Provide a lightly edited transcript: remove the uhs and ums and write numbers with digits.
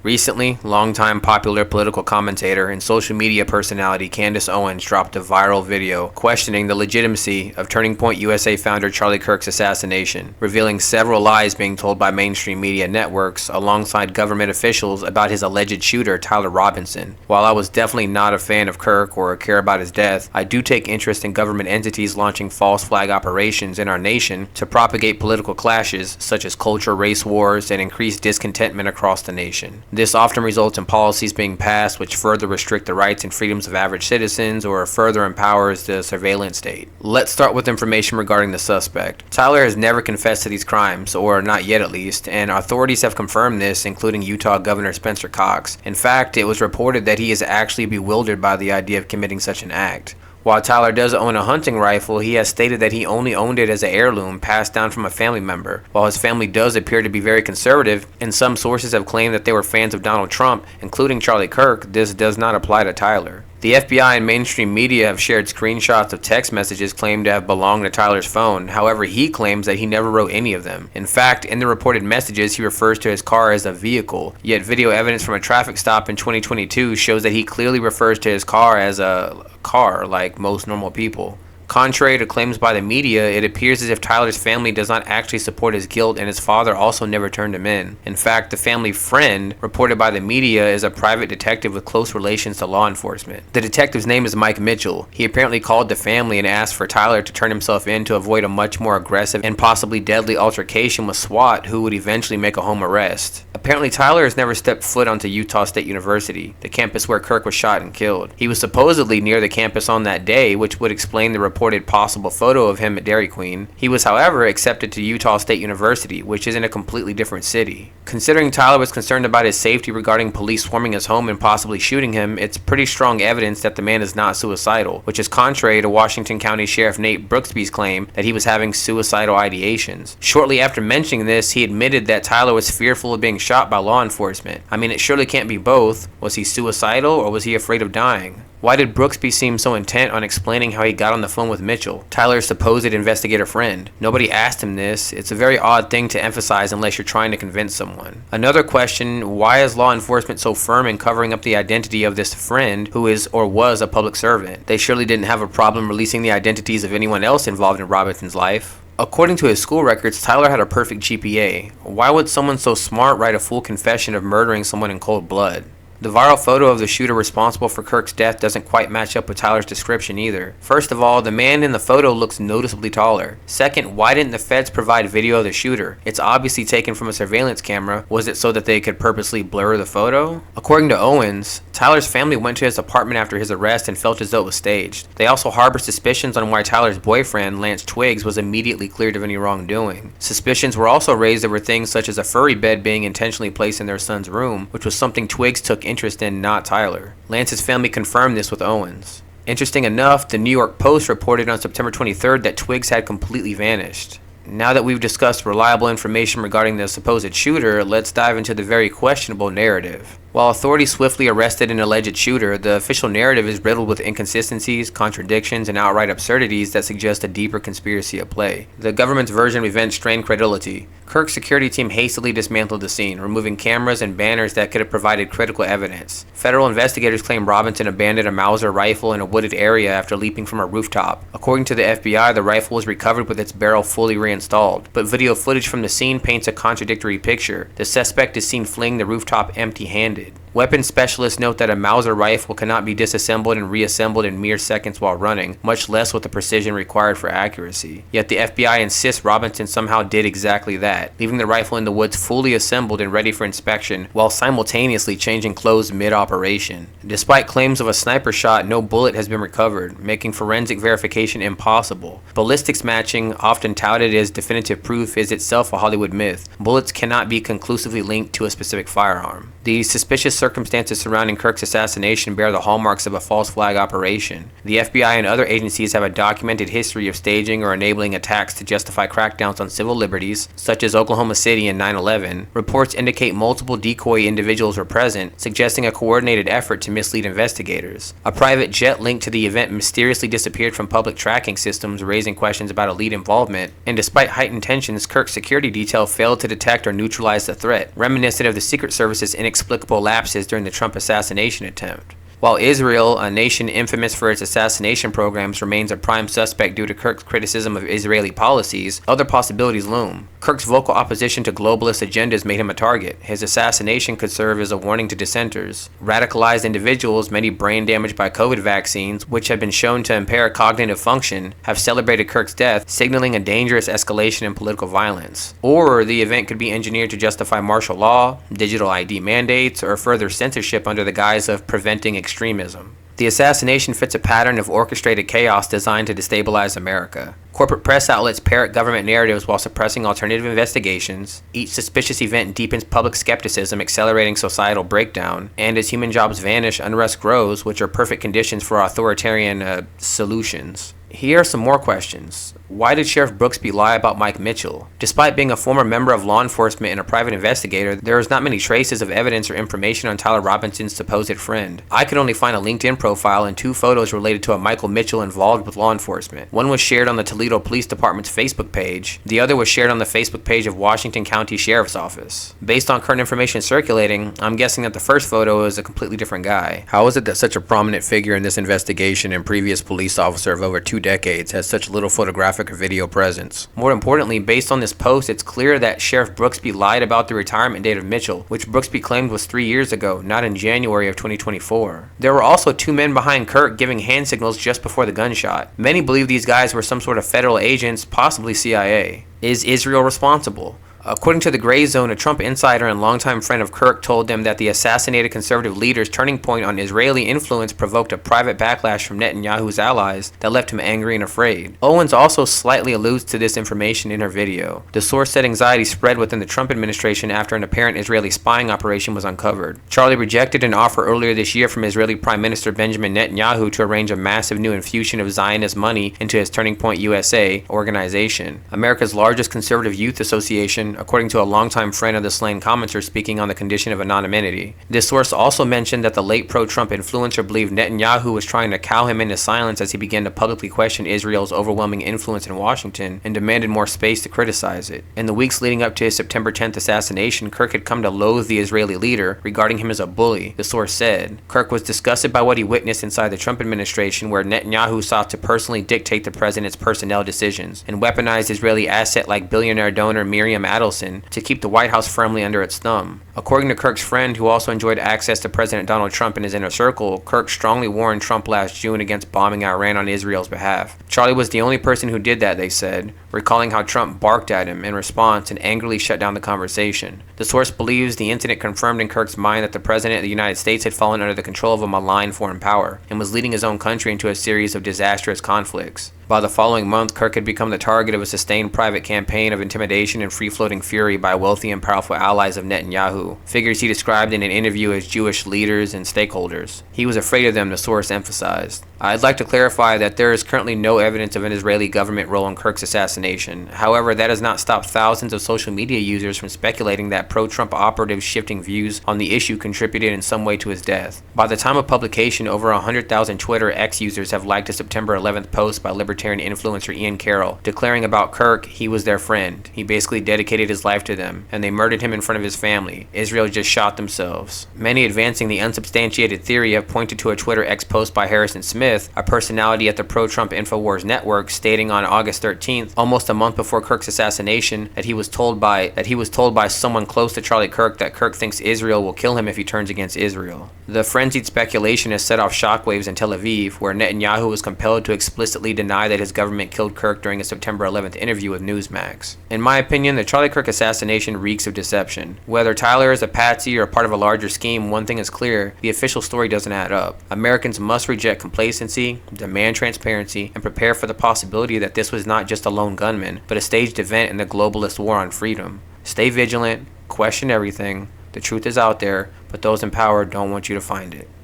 Recently, longtime popular political commentator and social media personality Candace Owens dropped a viral video questioning the legitimacy of Turning Point USA founder Charlie Kirk's assassination, revealing several lies being told by mainstream media networks alongside government officials about his alleged shooter, Tyler Robinson. While I was definitely not a fan of Kirk or care about his death, I do take interest in government entities launching false flag operations in our nation to propagate political clashes such as culture, race wars, and increased discontentment across the nation. This often results in policies being passed which further restrict the rights and freedoms of average citizens or further empowers the surveillance state. Let's start with information regarding the suspect. Tyler has never confessed to these crimes, or not yet at least, and authorities have confirmed this, including Utah Governor Spencer Cox. In fact, it was reported that he is actually bewildered by the idea of committing such an act. While Tyler does own a hunting rifle, he has stated that he only owned it as an heirloom passed down from a family member. While his family does appear to be very conservative, and some sources have claimed that they were fans of Donald Trump, including Charlie Kirk, this does not apply to Tyler. The FBI and mainstream media have shared screenshots of text messages claimed to have belonged to Tyler's phone. However, he claims that he never wrote any of them. In fact, in the reported messages, he refers to his car as a vehicle, yet video evidence from a traffic stop in 2022 shows that he clearly refers to his car as a car, like most normal people. Contrary to claims by the media, it appears as if Tyler's family does not actually support his guilt, and his father also never turned him in. In fact, the family friend reported by the media is a private detective with close relations to law enforcement. The detective's name is Mike Mitchell. He apparently called the family and asked for Tyler to turn himself in to avoid a much more aggressive and possibly deadly altercation with SWAT, who would eventually make a home arrest. Apparently, Tyler has never stepped foot onto Utah State University, the campus where Kirk was shot and killed. He was supposedly near the campus on that day, which would explain the reported possible photo of him at Dairy Queen. He was, however, accepted to Utah State University, which is in a completely different city. Considering Tyler was concerned about his safety regarding police swarming his home and possibly shooting him, it's pretty strong evidence that the man is not suicidal, which is contrary to Washington County Sheriff Nate Brooksby's claim that he was having suicidal ideations. Shortly after mentioning this, he admitted that Tyler was fearful of being shot by law enforcement. I mean, it surely can't be both. Was he suicidal or was he afraid of dying? Why did Brooksby seem so intent on explaining how he got on the phone with Mitchell, Tyler's supposed investigator friend? Nobody asked him this. It's a very odd thing to emphasize unless you're trying to convince someone. Another question, why is law enforcement so firm in covering up the identity of this friend who is or was a public servant? They surely didn't have a problem releasing the identities of anyone else involved in Robinson's life. According to his school records, Tyler had a perfect GPA. Why would someone so smart write a full confession of murdering someone in cold blood? The viral photo of the shooter responsible for Kirk's death doesn't quite match up with Tyler's description either. First of all, the man in the photo looks noticeably taller. Second, why didn't the feds provide video of the shooter? It's obviously taken from a surveillance camera. Was it so that they could purposely blur the photo? According to Owens, Tyler's family went to his apartment after his arrest and felt as though it was staged. They also harbor suspicions on why Tyler's boyfriend, Lance Twiggs, was immediately cleared of any wrongdoing. Suspicions were also raised over things such as a furry bed being intentionally placed in their son's room, which was something Twiggs took interest in, not Tyler. Lance's family confirmed this with Owens. Interesting enough, the New York Post reported on September 23rd that Twiggs had completely vanished. Now that we've discussed reliable information regarding the supposed shooter, let's dive into the very questionable narrative. While authorities swiftly arrested an alleged shooter, the official narrative is riddled with inconsistencies, contradictions, and outright absurdities that suggest a deeper conspiracy at play. The government's version of events strained credulity. Kirk's security team hastily dismantled the scene, removing cameras and banners that could have provided critical evidence. Federal investigators claim Robinson abandoned a Mauser rifle in a wooded area after leaping from a rooftop. According to the FBI, the rifle was recovered with its barrel fully reinstalled, but video footage from the scene paints a contradictory picture. The suspect is seen fleeing the rooftop empty-handed. Weapons specialists note that a Mauser rifle cannot be disassembled and reassembled in mere seconds while running, much less with the precision required for accuracy. Yet the FBI insists Robinson somehow did exactly that, leaving the rifle in the woods fully assembled and ready for inspection, while simultaneously changing clothes mid-operation. Despite claims of a sniper shot, no bullet has been recovered, making forensic verification impossible. Ballistics matching, often touted as definitive proof, is itself a Hollywood myth. Bullets cannot be conclusively linked to a specific firearm. The suspicious circumstances surrounding Kirk's assassination bear the hallmarks of a false flag operation. The FBI and other agencies have a documented history of staging or enabling attacks to justify crackdowns on civil liberties, such as Oklahoma City and 9/11. Reports indicate multiple decoy individuals were present, suggesting a coordinated effort to mislead investigators. A private jet linked to the event mysteriously disappeared from public tracking systems, raising questions about elite involvement, and despite heightened tensions, Kirk's security detail failed to detect or neutralize the threat, reminiscent of the Secret Service's inexplicable lapses during the Trump assassination attempt. While Israel, a nation infamous for its assassination programs, remains a prime suspect due to Kirk's criticism of Israeli policies, other possibilities loom. Kirk's vocal opposition to globalist agendas made him a target. His assassination could serve as a warning to dissenters. Radicalized individuals, many brain damaged by COVID vaccines, which have been shown to impair cognitive function, have celebrated Kirk's death, signaling a dangerous escalation in political violence. Or the event could be engineered to justify martial law, digital ID mandates, or further censorship under the guise of preventing extremism. The assassination fits a pattern of orchestrated chaos designed to destabilize America. Corporate press outlets parrot government narratives while suppressing alternative investigations. Each suspicious event deepens public skepticism, accelerating societal breakdown. And as human jobs vanish, unrest grows, which are perfect conditions for authoritarian solutions. Here are some more questions. Why did Sheriff Brooksby lie about Mike Mitchell? Despite being a former member of law enforcement and a private investigator, there is not many traces of evidence or information on Tyler Robinson's supposed friend. I could only find a LinkedIn profile and 2 photos related to a Michael Mitchell involved with law enforcement. One was shared on the Toledo Police Department's Facebook page. The other was shared on the Facebook page of Washington County Sheriff's Office. Based on current information circulating, I'm guessing that the first photo is a completely different guy. How is it that such a prominent figure in this investigation and previous police officer of over 2 decades has such little photographic or video presence? More importantly, based on this post, it's clear that Sheriff Brooksby lied about the retirement date of Mitchell, which Brooksby claimed was 3 years ago, not in January of 2024. There were also 2 men behind Kirk giving hand signals just before the gunshot. Many believe these guys were some sort of federal agents, possibly CIA. Is Israel responsible? According to the Gray Zone, a Trump insider and longtime friend of Kirk told them that the assassinated conservative leader's turning point on Israeli influence provoked a private backlash from Netanyahu's allies that left him angry and afraid. Owens also slightly alludes to this information in her video. The source said anxiety spread within the Trump administration after an apparent Israeli spying operation was uncovered. Charlie rejected an offer earlier this year from Israeli Prime Minister Benjamin Netanyahu to arrange a massive new infusion of Zionist money into his Turning Point USA organization, America's largest conservative youth association, according to a longtime friend of the slain commenter speaking on the condition of anonymity. This source also mentioned that the late pro-Trump influencer believed Netanyahu was trying to cow him into silence as he began to publicly question Israel's overwhelming influence in Washington and demanded more space to criticize it. In the weeks leading up to his September 10th assassination, Kirk had come to loathe the Israeli leader, regarding him as a bully, the source said. Kirk was disgusted by what he witnessed inside the Trump administration, where Netanyahu sought to personally dictate the president's personnel decisions and weaponized Israeli asset like billionaire donor Miriam Adelson to keep the White House firmly under its thumb. According to Kirk's friend, who also enjoyed access to President Donald Trump in his inner circle, Kirk strongly warned Trump last June against bombing Iran on Israel's behalf. Charlie was the only person who did that, they said, recalling how Trump barked at him in response and angrily shut down the conversation. The source believes the incident confirmed in Kirk's mind that the President of the United States had fallen under the control of a malign foreign power and was leading his own country into a series of disastrous conflicts. By the following month, Kirk had become the target of a sustained private campaign of intimidation and free-floating fury by wealthy and powerful allies of Netanyahu, figures he described in an interview as Jewish leaders and stakeholders. He was afraid of them, the source emphasized. I'd like to clarify that there is currently no evidence of an Israeli government role in Kirk's assassination. However, that has not stopped thousands of social media users from speculating that pro-Trump operatives shifting views on the issue contributed in some way to his death. By the time of publication, over 100,000 Twitter X users have liked a September 11th post by libertarian influencer Ian Carroll, declaring about Kirk he was their friend. He basically dedicated his life to them, and they murdered him in front of his family. Israel just shot themselves. Many advancing the unsubstantiated theory have pointed to a Twitter X post by Harrison Smith, a personality at the pro-Trump InfoWars network, stating on August 13th, almost a month before Kirk's assassination, that he was told by someone close to Charlie Kirk that Kirk thinks Israel will kill him if he turns against Israel. The frenzied speculation has set off shockwaves in Tel Aviv, where Netanyahu was compelled to explicitly deny that his government killed Kirk during a September 11th interview with Newsmax. In my opinion, the Charlie Kirk assassination reeks of deception. Whether Tyler is a patsy or part of a larger scheme, one thing is clear: the official story doesn't add up. Americans must reject complacency, demand transparency, and prepare for the possibility that this was not just a lone gunman, but a staged event in the globalist war on freedom. Stay vigilant, question everything. The truth is out there, but those in power don't want you to find it.